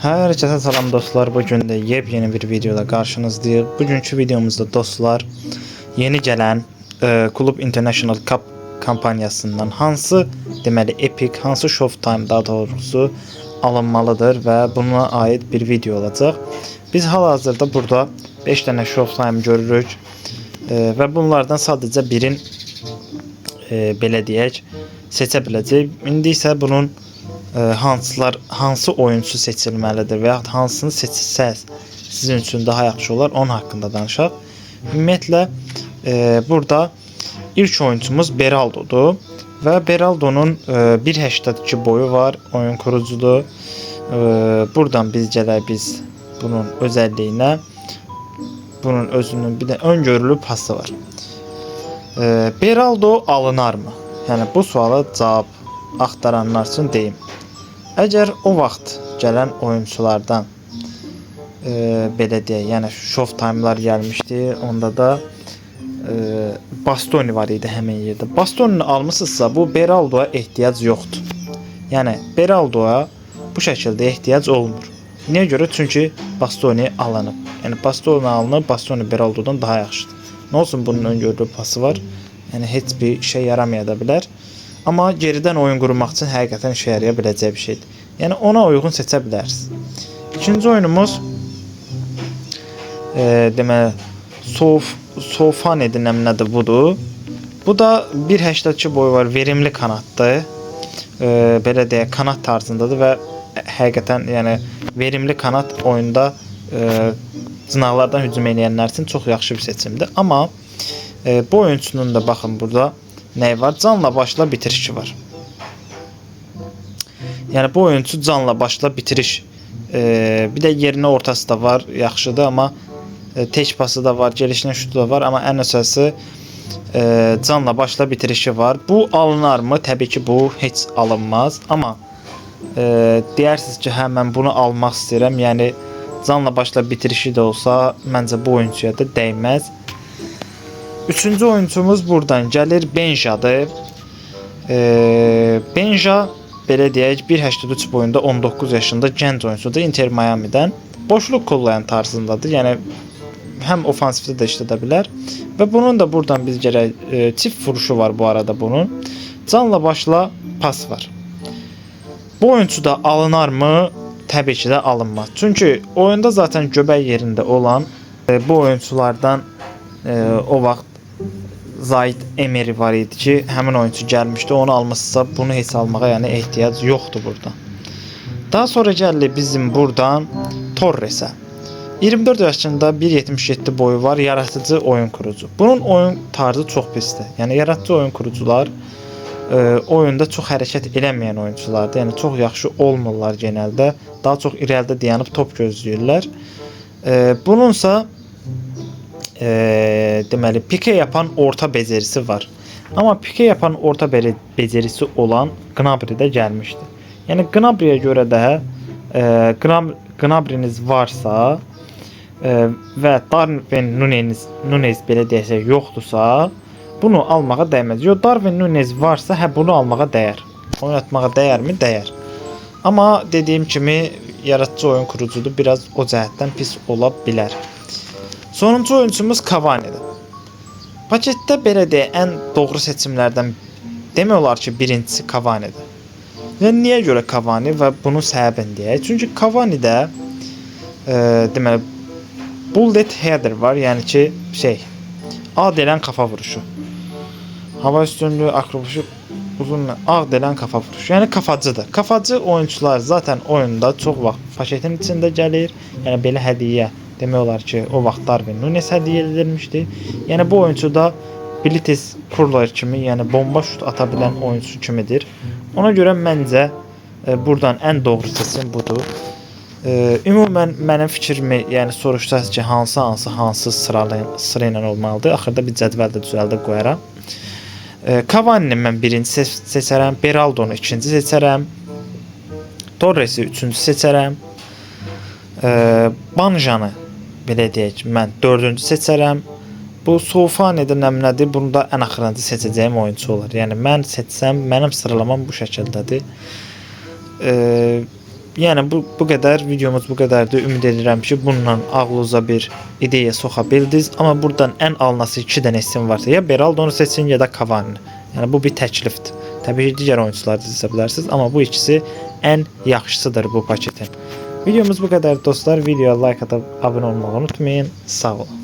Herkese salam dostlar. Bugün de yepyeni bir videoda karşınızdayız. Bugünkü videomuzda dostlar yeni gelen Club International Cup kampanyasından hansı deməli Epic, hansı Showtime daha doğrusu alınmalıdır ve buna ait bir video olacak. Biz hal-hazırda burada 5 tane Showtime görürük ve bunlardan sadece birin belə deyək seçə biləcəyik. İndi isə bunun hansı oyuncu seçilməlidir və ya hansını seçsəz sizin üçün daha yaxşı olar, onun haqqında danışaq. Ümumiyyətlə burada ilk oyuncumuz Beraldo'dur və Beraldo'nun 1.82 boyu var, oyun kurucudur. Buradan biz bunun özəlliyinə, bunun özünün bir də öngörülü pası var. Beraldo alınır mı? Yəni bu suala cavab axtaranlar üçün deyim. Əgər o vaxt gələn oyunculardan belə deyək, yəni Showtime'lar gəlmişdi, onda da Bastoni var idi həmin yerdə. Bastonini almısınızsa bu Beraldo'ya ehtiyac yoxdur. Yəni Beraldo'ya bu şəkildə ehtiyac olmur. Niyə görə? Çünki Bastoni alınıb. Yəni Bastoni alınıb, Bastoni Beraldo'dan daha yaxşıdır. Nə olsun bunun öngörülü pası var. Yəni heç bir şey yaramaya da bilər. Amma geridən oyun qurmaq üçün həqiqətən işə yaraya biləcək bir şeydir. Yəni ona uyğun seçə bilərsiniz. İkinci oyunumuz deməli Soufani'dir, nədir budur. Bu da 1.82 boyu var, verimli kanatdır. Belə deyək, kanat tarzındadır və həqiqətən yəni verimli kanat oyunda cınaqlardan hücum edənlər üçün çox yaxşı bir seçimdir. Amma bu oyunçunun da baxın burada nə var? Canla başla bitirişi var. Yəni bu oyuncu canla başla bitiriş. Bir də yerinə ortası da var, yaxşıdır, amma tek pası da var, gelişinə şutu da var, amma ən əsası canla başla bitirişi var. Bu alınır mı? Təbii ki bu heç alınmaz. Amma deyirsiniz ki, hə mən bunu almaq istəyirəm. Yəni canla başla bitirişi də olsa, məncə bu oyuncuya da dəyməz. Üçüncü oyuncumuz buradan gəlir, Benja'dır. Benja belə deyək 1.83 boyunda 19 yaşında gənc oyuncudur, Inter Miami'dən. Boşluq kollayan tarzındadır. Yəni həm ofansivdə də işlədə bilər və bunun da buradan biz gərək çift vuruşu var bu arada bunun. Canla başla pas var. Bu oyuncu da alınır mı? Təbii ki də alınmaz. Çünki oyunda zaten göbək yerində olan bu oyunculardan o vaxt Zayt Emery var idi ki, həmin oyuncu gəlmişdi, onu almışsa bunu heç almağa yəni ehtiyac yoxdur burada. Daha sonra gəldi bizim buradan Torres'e. 24 yaşında 1.77 boyu var, yaratıcı oyun kurucu. Bunun oyun tarzı çox pisdir. Yəni yaratıcı oyun kurucular oyunda çox hərəkət eləməyən oyunculardır. Yəni çox yaxşı olmurlar genəldə. Daha çox irəlidə dayanıb top gözləyirlər. Bununsa deməli pike yapan orta becerisi var. Amma pike yapan orta becerisi olan Gnabry də gəlmişdi. Yəni Gnabry'yə görə də Gnabry'niz varsa və Darwin Nunez belə deyəsək yoxdursa, bunu almağa dəyməz. Yo, Darwin Nunez varsa, hə bunu almağa dəyər. Oynatmağa dəyərmi? Dəyər. Amma dediyim kimi yaratıcı oyun kurucudur, biraz o cəhətdən pis ola bilər. Sonuncu oyuncumuz Cavani'dir. Paketdə belə deyək, ən doğru seçimlərdən demək olar ki, birincisi Cavani'dir. Və niyə görə Cavani və bunun səbəbini deyək? Çünki Cavani'də deməli bullet header var, yəni ki ağ delən kafa vuruşu. Hava üstünlüğü, akrobuşu uzun ağ delən kafa vuruşu. Yəni kafacıdır. Kafacı oyuncular zaten oyunda çox vaxt paketin içində gəlir. Yəni belə hədiyyə demək olar ki, o vaxt Darwin Nunez hədiyyə edilmişdi. Yəni bu oyuncu da Bilitis Kurlar kimi, yəni bomba şut ata bilən oyuncu kimidir. Ona görə məncə buradan ən doğru seçim budur. Ümumən mənim fikrimi, yəni soruşsaz ki, hansı sıra ilə olmalıdır. Axırda bir cədvəl də düzəldib qoyaram. Cavani'ni mən birinci seçərəm, Beraldo'nu ikinci seçərəm, Torres'i üçüncü seçərəm, Banjan'ı belə deyək mən dördüncü seçərəm. Bu Soufani'dir, nədir, bunu da ən axırıncı seçəcəyim oyuncu olar. Yəni mən seçsəm, mənim sıralamam bu şəkildədir. Yəni bu qədər videomuz bu qədərdir. Ümid edirəm ki, bununla ağlınıza bir ideya soxa bildiniz. Amma buradan ən alınası 2 dənə isim varsa, ya Beraldonu seçin, ya da Cavani. Yəni bu bir təklifdir. Təbii ki, digər oyunçuları da seçə bilərsiniz, amma bu ikisi ən yaxşısıdır bu paketin. Videomuz bu qədər dostlar. Videoya like atıp abone olmayı unutmayın. Sağ olun.